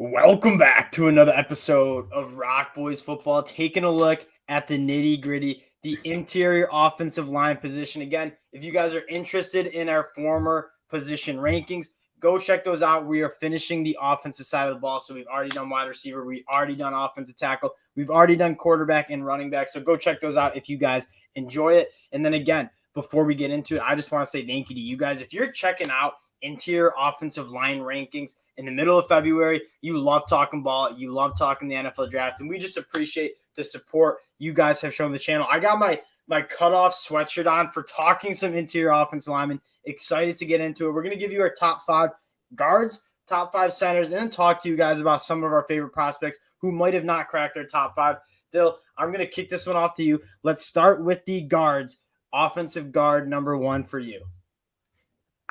Welcome back to another episode of Rock Boys Football, taking a look at the nitty-gritty, the interior offensive line position. Again, if you guys are interested in our former position rankings, go check those out. We are finishing the offensive side of the ball, so we've already done wide receiver, we've already done offensive tackle, we've already done quarterback and running back, so go check those out if you guys enjoy it. And then again, before we get into it, I just want to say thank you to you guys. If you're checking out interior offensive line rankings in the middle of February, you love talking ball, you love talking the NFL draft, and we just appreciate the support you guys have shown the channel. I got my cutoff sweatshirt on for talking some interior offensive linemen. Excited to get into it. We're going to give you our top 5 guards, top 5 centers, and then talk to you guys about some of our favorite prospects who might have not cracked their top 5. Dill, I'm going to kick this one off to you. Let's start with the guards. Offensive guard number 1 for you.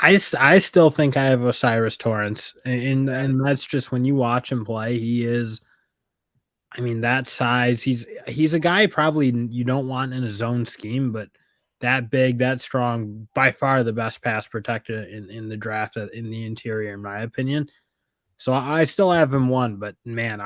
I still think I have Osiris Torrance, and that's just when you watch him play, he is, I mean, that size, he's a guy probably you don't want in a zone scheme, but that big, that strong, by far the best pass protector in the draft in the interior, in my opinion. So I still have him 1, but man,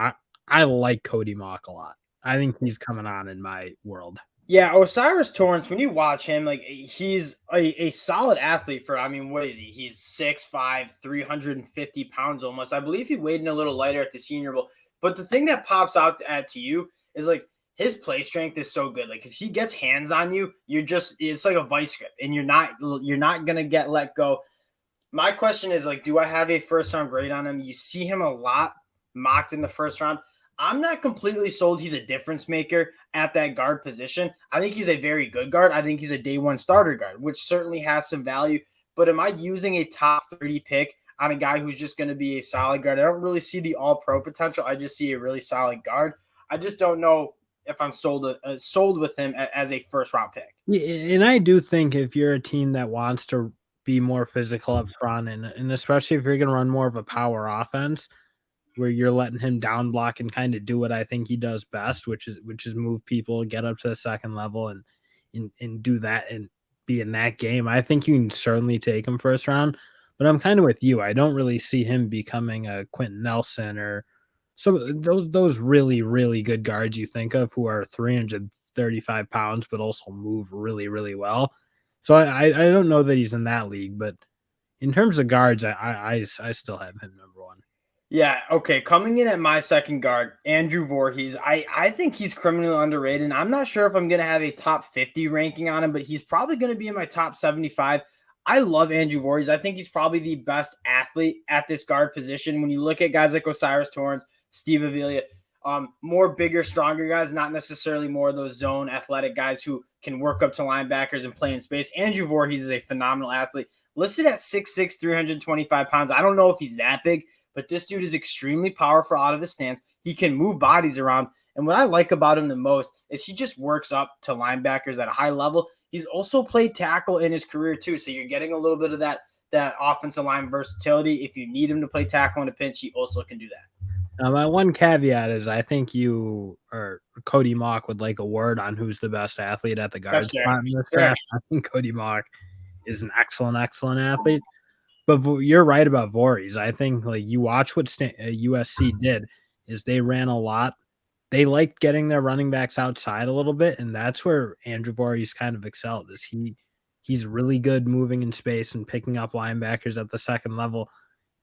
I like Cody Mock a lot. I think he's coming on in my world. Yeah, Osiris Torrance, when you watch him, like he's a solid athlete for, I mean, what is he? He's 6'5", 350 pounds almost. I believe he weighed in a little lighter at the Senior Bowl. But the thing that pops out to you is like his play strength is so good. Like if he gets hands on you, it's like a vice grip and you're not going to get let go. My question is like, do I have a first round grade on him? You see him a lot mocked in the first round. I'm not completely sold he's a difference maker at that guard position. I think he's a very good guard. I think he's a day 1 starter guard, which certainly has some value. But am I using a top 30 pick on a guy who's just going to be a solid guard? I don't really see the all-pro potential. I just see a really solid guard. I just don't know if I'm sold with him as a first-round pick. Yeah, and I do think if you're a team that wants to be more physical up front, and especially if you're going to run more of a power offense, where you're letting him down block and kind of do what I think he does best, which is move people, get up to the second level and do that and be in that game. I think you can certainly take him first round, but I'm kind of with you. I don't really see him becoming a Quentin Nelson or some those really, really good guards you think of who are 335 pounds, but also move really, really well. So I don't know that he's in that league, but in terms of guards, I still have him number 1. Yeah, okay. Coming in at my second guard, Andrew Voorhees. I think he's criminally underrated. And I'm not sure if I'm going to have a top 50 ranking on him, but he's probably going to be in my top 75. I love Andrew Voorhees. I think he's probably the best athlete at this guard position. When you look at guys like Osiris Torrance, Steve Avila, more bigger, stronger guys, not necessarily more of those zone athletic guys who can work up to linebackers and play in space. Andrew Voorhees is a phenomenal athlete. Listed at 6'6", 325 pounds. I don't know if he's that big, but this dude is extremely powerful out of the stance. He can move bodies around. And what I like about him the most is he just works up to linebackers at a high level. He's also played tackle in his career too. So you're getting a little bit of that offensive line versatility. If you need him to play tackle in a pinch, he also can do that. My one caveat is I think you or Cody Mock would like a word on who's the best athlete at the guard spot in this draft. I think Cody Mock is an excellent athlete. But you're right about Voorhees. I think like you watch what USC did is they ran a lot. They liked getting their running backs outside a little bit, and that's where Andrew Voorhees kind of excelled. Is he's really good moving in space and picking up linebackers at the second level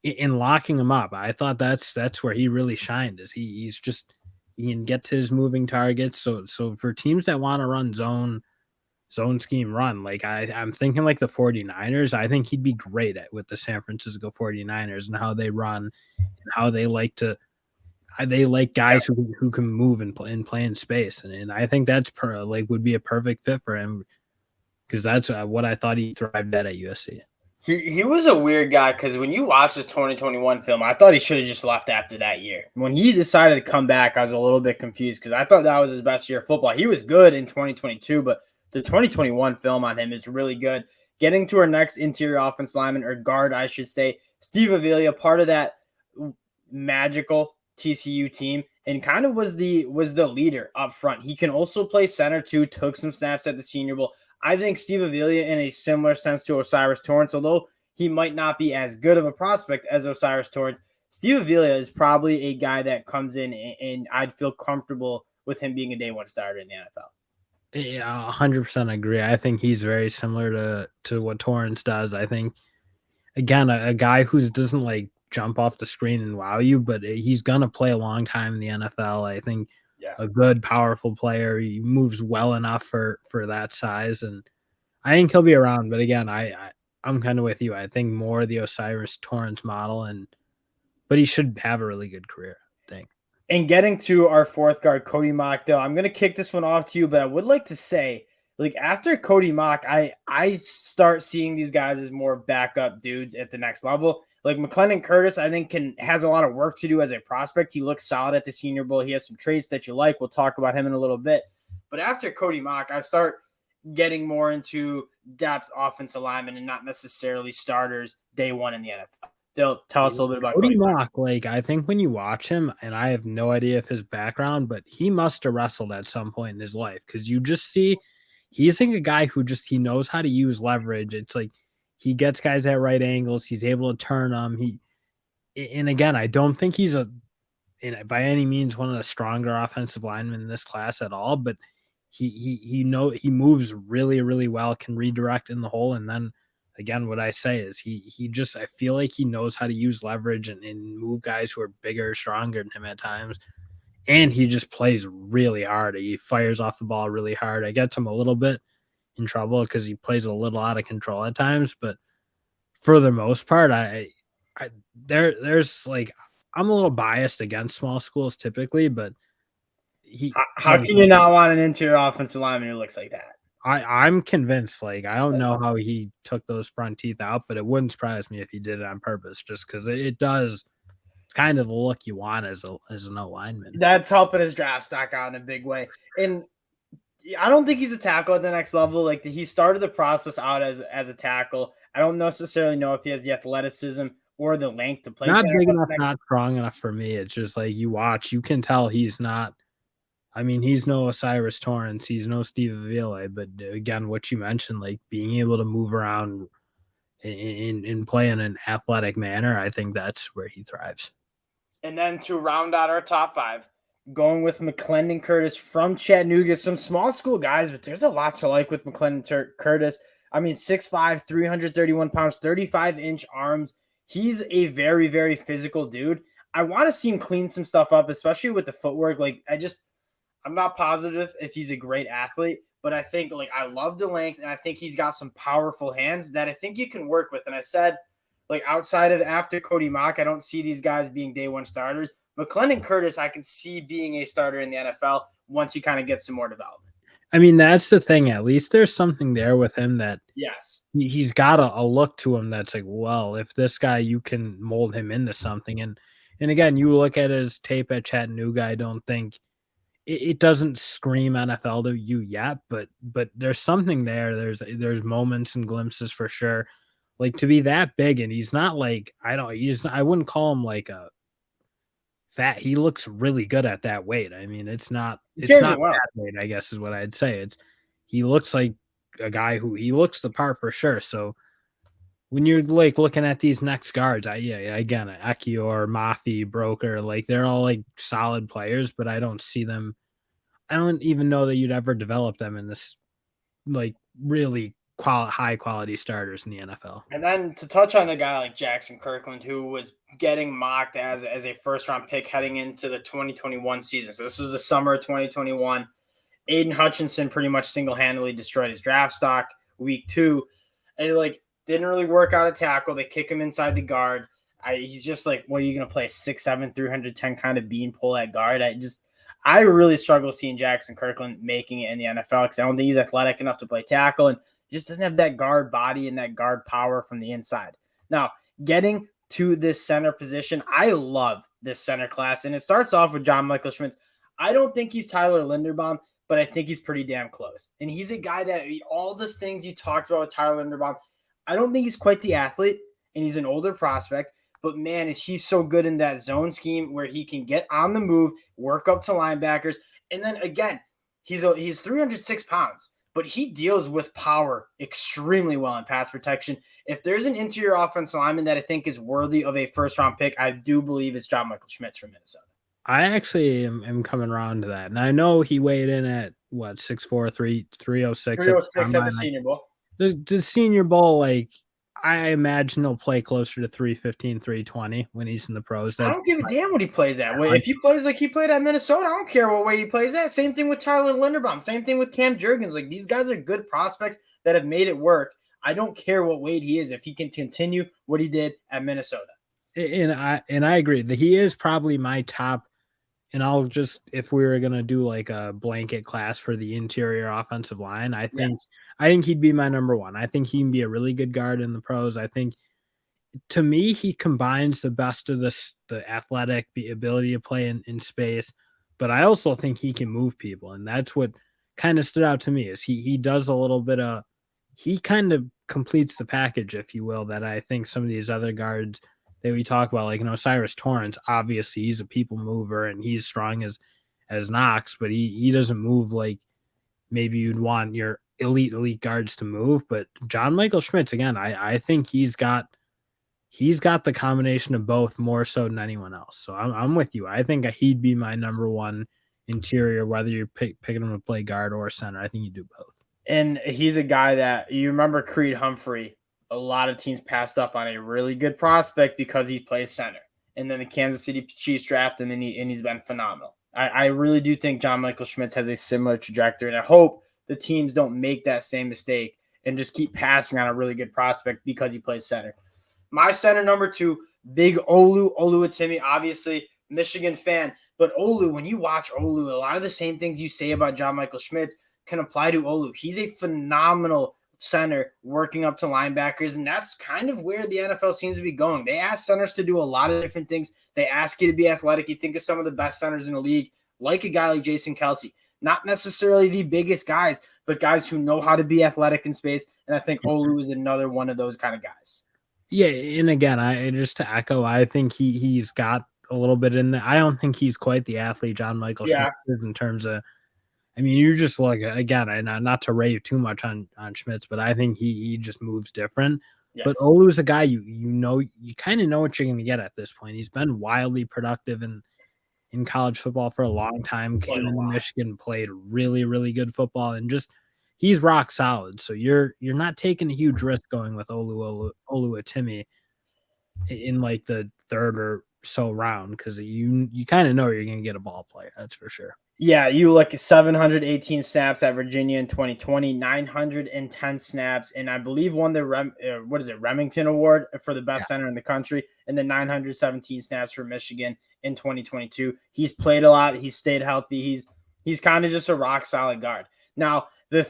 and locking them up. I thought that's where he really shined. Is he can get to his moving targets. So for teams that want to run zone scheme run. Like I'm thinking like the 49ers, I think he'd be great at with the San Francisco 49ers and how they run and how they like guys who can move and play in space. And I think that's would be a perfect fit for him because that's what I thought he thrived at USC. He was a weird guy because when you watch his 2021 film, I thought he should have just left after that year. When he decided to come back, I was a little bit confused because I thought that was his best year of football. He was good in 2022, but the 2021 film on him is really good. Getting to our next interior offense lineman, or guard, I should say, Steve Avila, part of that magical TCU team, and kind of was the leader up front. He can also play center too, took some snaps at the Senior Bowl. I think Steve Avila, in a similar sense to Osiris Torrance, although he might not be as good of a prospect as Osiris Torrance, Steve Avila is probably a guy that comes in and I'd feel comfortable with him being a day one starter in the NFL. Yeah, 100% agree. I think he's very similar to what Torrence does. I think, again, a guy who doesn't like jump off the screen and wow you, but he's gonna play a long time in the NFL. I think a good, powerful player. He moves well enough for that size, and I think he'll be around. But again, I'm kind of with you. I think more the Osiris Torrance model, but he should have a really good career, I think. And getting to our fourth guard, Cody Mock, though, I'm going to kick this one off to you, but I would like to say, like, after Cody Mock, I start seeing these guys as more backup dudes at the next level. Like McLendon Curtis, I think has a lot of work to do as a prospect. He looks solid at the Senior Bowl. He has some traits that you like. We'll talk about him in a little bit. But after Cody Mock, I start getting more into depth offensive linemen and not necessarily starters day one in the NFL. Tell us a little bit about Cody Mock. Like, I think when you watch him, and I have no idea of his background, but he must have wrestled at some point in his life, because you just see he's like a guy who he knows how to use leverage. It's like he gets guys at right angles. He's able to turn them. And again, I don't think he's by any means one of the stronger offensive linemen in this class at all, but he moves really, really well, can redirect in the hole, and then again, what I say is I feel like he knows how to use leverage and move guys who are bigger, stronger than him at times. And he just plays really hard. He fires off the ball really hard. I get him a little bit in trouble because he plays a little out of control at times. But for the most part, there's like, I'm a little biased against small schools typically, but how can you not want an interior offensive lineman who looks like that? I'm convinced. Like, I don't know how he took those front teeth out, but it wouldn't surprise me if he did it on purpose, just because it does. It's kind of the look you want as an O-lineman. That's helping his draft stock out in a big way. And I don't think he's a tackle at the next level. Like, he started the process out as a tackle. I don't necessarily know if he has the athleticism or the length to play. Not big enough, not strong enough for me. It's just like you watch, you can tell he's not. I mean, he's no Osiris Torrance, he's no Steve Avila, but again, what you mentioned, like being able to move around and play in an athletic manner, I think that's where he thrives. And then to round out our top five, going with McLendon Curtis from Chattanooga, some small school guys, but there's a lot to like with McLendon Curtis. I mean, 6'5", 331 pounds, 35-inch arms. He's a very, very physical dude. I want to see him clean some stuff up, especially with the footwork. Like, I'm not positive if he's a great athlete, but I think, like, I love the length, and I think he's got some powerful hands that I think you can work with. And I said, like, outside of after Cody Mock, I don't see these guys being day one starters. McLendon Curtis, I can see being a starter in the NFL once he kind of gets some more development. I mean, that's the thing. At least there's something there with him that he's got a look to him that's like, well, if this guy, you can mold him into something. And again, you look at his tape at Chattanooga, I don't think it doesn't scream NFL to you yet, but there's something there. There's moments and glimpses for sure. Like, to be that big, and he's not like, I wouldn't call him like a fat. He looks really good at that weight. I mean, it's not fat weight, I guess is what I'd say. He looks like a guy he looks the part for sure. So when you're like looking at these next guards, again, Ekiyor, Mafi, Broker, like they're all like solid players, but I don't see them. I don't even know that you'd ever develop them in this like really high quality starters in the NFL. And then to touch on a guy like Jackson Kirkland, who was getting mocked as a first round pick heading into the 2021 season. So this was the summer of 2021. Aiden Hutchinson pretty much single-handedly destroyed his draft stock week 2. And like didn't really work out a tackle. They kick him inside the guard. He's just like, what are you going to play? 6'7", 310 kind of beanpole at guard. I really struggle seeing Jackson Kirkland making it in the NFL because I don't think he's athletic enough to play tackle, and he just doesn't have that guard body and that guard power from the inside. Now, getting to this center position, I love this center class, and it starts off with John Michael Schmitz. I don't think he's Tyler Linderbaum, but I think he's pretty damn close. And he's a guy that all the things you talked about with Tyler Linderbaum, I don't think he's quite the athlete, and he's an older prospect. But, man, is he so good in that zone scheme where he can get on the move, work up to linebackers. And then, again, he's 306 pounds. but he deals with power extremely well in pass protection. If there's an interior offensive lineman that I think is worthy of a first-round pick, I do believe it's John Michael Schmitz from Minnesota. I actually am coming around to that. And I know he weighed in at, 6'4", 306. 306 at the Senior Bowl. The Senior Bowl, I imagine he'll play closer to 315, 320 when he's in the pros. I don't give a damn what he plays at. If he plays like he played at Minnesota, I don't care what way he plays at. Same thing with Tyler Linderbaum. Same thing with Cam Jurgens. These guys are good prospects that have made it work. I don't care what weight he is if he can continue what he did at Minnesota. And I agree that he is probably my top. And I'll just, if we were gonna do a blanket class for the interior offensive line, I think he'd be my number one. I think he can be a really good guard in the pros. I think, to me, he combines the best of the athletic, the ability to play in space, but I also think he can move people, and that's what kind of stood out to me. Is he does a little bit of, he kind of completes the package, if you will, that I think some of these other guards that we talk about, Osiris Torrance, obviously he's a people mover and he's strong as Knox, but he doesn't move like maybe you'd want your elite guards to move. But John Michael Schmitz, again, I think he's got the combination of both more so than anyone else. So I'm with you. I think he'd be my number one interior, whether you're picking him to play guard or center. I think you do both. And he's a guy that, you remember Creed Humphrey, a lot of teams passed up on a really good prospect because he plays center. And then the Kansas City Chiefs draft him, and he's been phenomenal. I really do think John Michael Schmitz has a similar trajectory, and I hope the teams don't make that same mistake and just keep passing on a really good prospect because he plays center. My center number 2, big Oluwatimi, obviously Michigan fan. But Olu, when you watch Olu, a lot of the same things you say about John Michael Schmitz can apply to Olu. He's a phenomenal center working up to linebackers, and that's kind of where the NFL seems to be going. They ask centers to do a lot of different things. They ask you to be athletic. You think of some of the best centers in the league, like a guy like Jason Kelce. Not necessarily the biggest guys, but guys who know how to be athletic in space, and I think Olu is another one of those kind of guys. Yeah, and again, I just to echo, I think he's got a little bit in there. I don't think he's quite the athlete John Michael Schmitz is in terms of, I mean, you're just again, not to rave too much on Schmitz, but I think he just moves different. Yes. But Olu's a guy you kind of know what you're going to get at this point. He's been wildly productive in college football for a long time. Came in Michigan, played really, really good football, and just he's rock solid. So you're not taking a huge risk going with Oluwatimi in the third or so round, because you kind of know you're going to get a ball player. That's for sure. Yeah, you look at 718 snaps at Virginia in 2020, 910 snaps, and I believe won the Remington Award for the best center in the country, and then 917 snaps for Michigan in 2022. He's played a lot. He's stayed healthy. He's kind of just a rock solid guard. Now I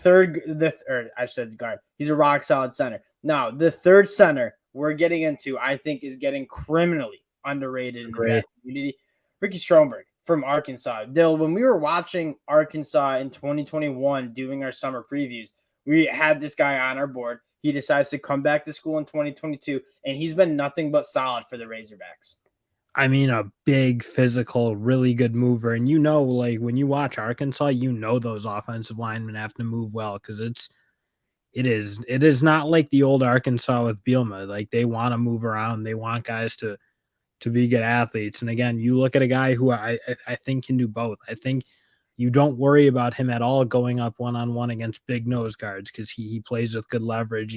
said guard. He's a rock solid center. Now the third center we're getting into, I think, is getting criminally underrated in the draft community. Ricky Stromberg from Arkansas. Dill, when we were watching Arkansas in 2021 doing our summer previews, we had this guy on our board. He decides to come back to school in 2022, and he's been nothing but solid for the Razorbacks. I mean, a big, physical, really good mover. And when you watch Arkansas, those offensive linemen have to move well, because it is not like the old Arkansas with Bielema. They want to move around. They want guys to be good athletes. And again, you look at a guy who I think can do both. I think you don't worry about him at all going up one-on-one against big nose guards, because he plays with good leverage.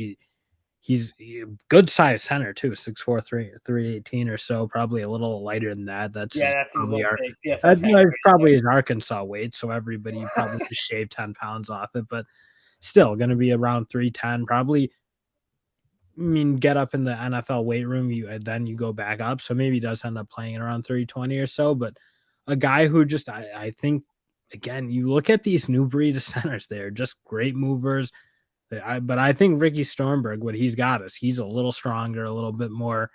He's a good size center too, 6'4", 318 or so, probably a little lighter than that. That's probably his Arkansas weight. So everybody probably just shaved 10 pounds off it, but still going to be around 310, probably. I mean, get up in the NFL weight room, then you go back up. So maybe he does end up playing around 320 or so. But a guy who just, I think, again, you look at these new breed of centers, they're just great movers. But I think Ricky Stromberg, what he's got is he's a little stronger, a little bit more,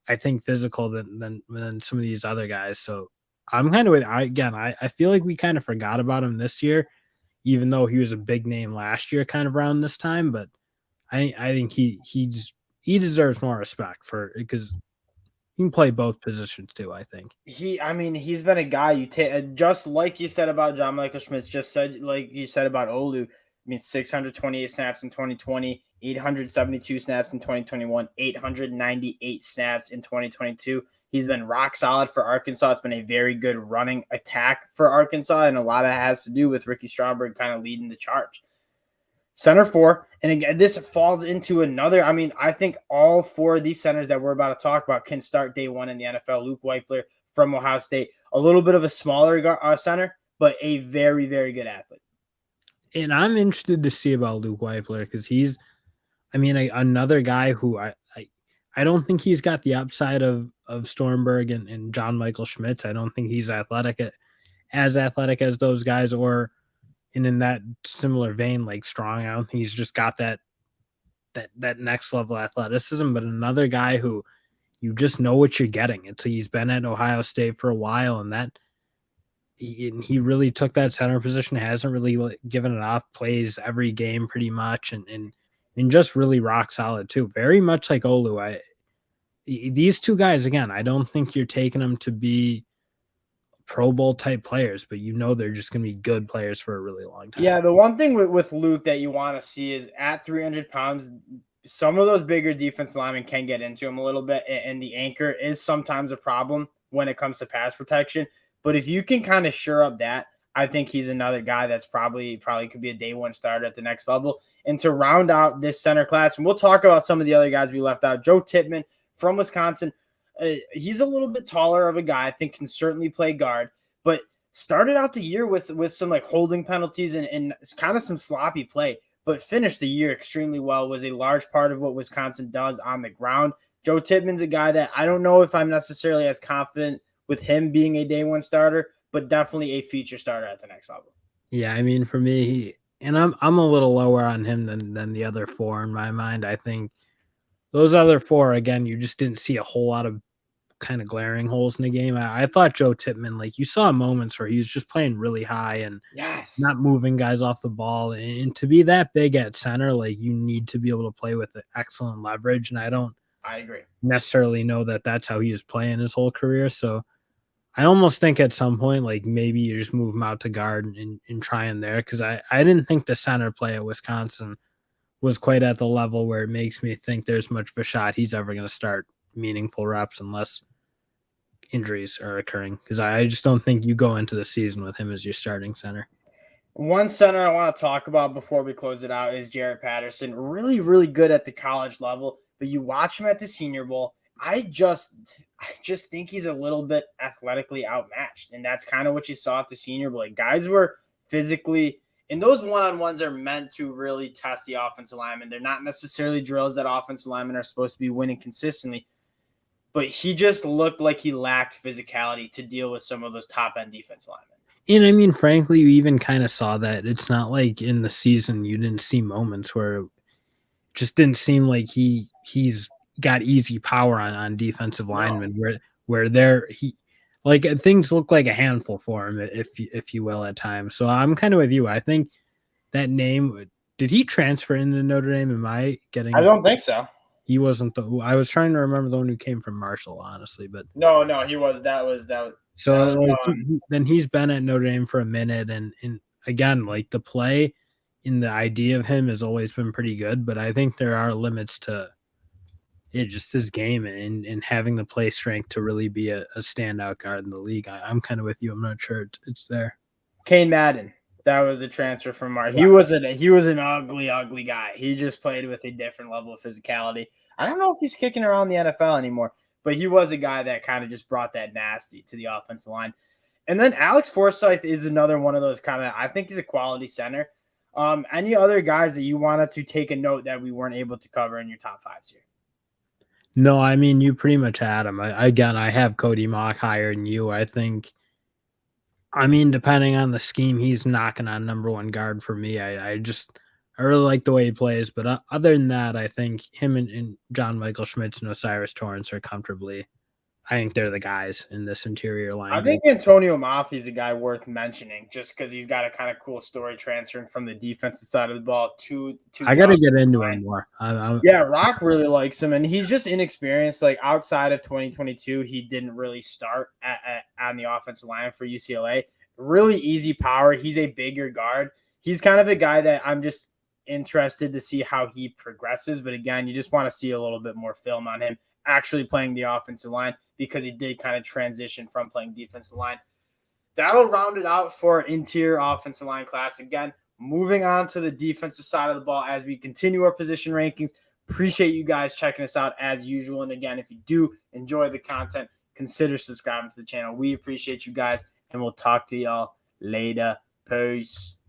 I think, physical than some of these other guys. So I'm kind of with, I feel like we kind of forgot about him this year, even though he was a big name last year, kind of around this time. But I think he deserves more respect because he can play both positions too. I think he's been a guy you take, just like you said about John Michael Schmitz, just said like you said about Olu. mean, 628 snaps in 2020, 872 snaps in 2021, 898 snaps in 2022. He's been rock solid for Arkansas. It's been a very good running attack for Arkansas, and a lot of it has to do with Ricky Stromberg kind of leading the charge. Center 4, and again, this falls into another. I mean, I think all 4 of these centers that we're about to talk about can start day 1 in the NFL. Luke Weipler from Ohio State, a little bit of a smaller center, but a very, very good athlete. And I'm interested to see about Luke Weipler because he's, I mean, another guy who I don't think he's got the upside of Stromberg and John Michael Schmitz. I don't think he's as athletic as those guys, or in that similar vein, like Strong. I don't think he's just got that next level athleticism, but another guy who you just know what you're getting. He's been at Ohio State for a while, and he really took that center position, hasn't really given it up, plays every game pretty much, and just really rock solid too. Very much like Olu. These 2 guys, again, I don't think you're taking them to be Pro Bowl type players, but they're just going to be good players for a really long time. Yeah, the one thing with Luke that you want to see is at 300 pounds, some of those bigger defensive linemen can get into him a little bit, and the anchor is sometimes a problem when it comes to pass protection. But if you can kind of shore up that, I think he's another guy that's probably could be a day 1 starter at the next level. And to round out this center class, and we'll talk about some of the other guys we left out, Joe Tippmann from Wisconsin. He's a little bit taller of a guy. I think can certainly play guard, but started out the year with some like holding penalties and kind of some sloppy play, but finished the year extremely well, was a large part of what Wisconsin does on the ground. Joe Tippmann's a guy that I don't know if I'm necessarily as confident with him being a day 1 starter, but definitely a feature starter at the next level. Yeah, I mean, for me, I'm a little lower on him than the other 4 in my mind. I think those other 4, again, you just didn't see a whole lot of kind of glaring holes in the game. I thought Joe Tippmann, like, you saw moments where he was just playing really high and not moving guys off the ball. And to be that big at center, like, you need to be able to play with excellent leverage. And I agree necessarily know that that's how he was playing his whole career. So I almost think at some point, like, maybe you just move him out to guard and try him there. Cause I didn't think the center play at Wisconsin was quite at the level where it makes me think there's much of a shot he's ever going to start meaningful reps unless injuries are occurring, because I just don't think you go into the season with him as your starting center. One center I want to talk about before we close it out is Jared Patterson. Really, really good at the college level, but you watch him at the Senior Bowl. I just think he's a little bit athletically outmatched, and that's kind of what you saw at the Senior Bowl. Like, guys were physically, and those one-on-ones are meant to really test the offensive lineman. They're not necessarily drills that offensive linemen are supposed to be winning consistently, but he just looked like he lacked physicality to deal with some of those top-end defensive linemen. And I mean, frankly, you even kind of saw that. It's not like in the season you didn't see moments where it just didn't seem like he's got easy power on defensive linemen, where things look like a handful for him, if you will, at times. So I'm kind of with you. I think that name, did he transfer into Notre Dame? I don't think so. He wasn't I was trying to remember the one who came from Marshall, honestly, but no, he was. That was. So then he's been at Notre Dame for a minute, and again, like, the play and the idea of him has always been pretty good, but I think there are limits to it, just his game and having the play strength to really be a standout guard in the league. I'm kind of with you. I'm not sure it's there. Kane Madden. That was the transfer from Marshall. He was an ugly guy. He just played with a different level of physicality. I don't know if he's kicking around the NFL anymore, but he was a guy that kind of just brought that nasty to the offensive line. And then Alex Forsyth is another one of those kind of, I think he's a quality center. Any other guys that you wanted to take a note that we weren't able to cover in your top 5s here? No, I mean, you pretty much had him. I have Cody Mock higher than you. I think, I mean, depending on the scheme, he's knocking on number 1 guard for me. I really like the way he plays, but other than that, I think him and John Michael Schmitz and Osiris Torrance are comfortably, I think they're the guys in this interior line. I think Antonio Mafi is a guy worth mentioning just because he's got a kind of cool story transferring from the defensive side of the ball to I got to get into him more. Yeah, Rock really likes him, and he's just inexperienced. Like, outside of 2022, he didn't really start on the offensive line for UCLA. Really easy power. He's a bigger guard. he's kind of a guy that I'm just interested to see how he progresses. But again, you just want to see a little bit more film on him actually playing the offensive line, because he did kind of transition from playing defensive line. That'll round it out for interior offensive line class. Again, moving on to the defensive side of the ball as we continue our position rankings. Appreciate you guys checking us out as usual. And again, if you do enjoy the content, consider subscribing to the channel. We appreciate you guys, and we'll talk to y'all later. Peace.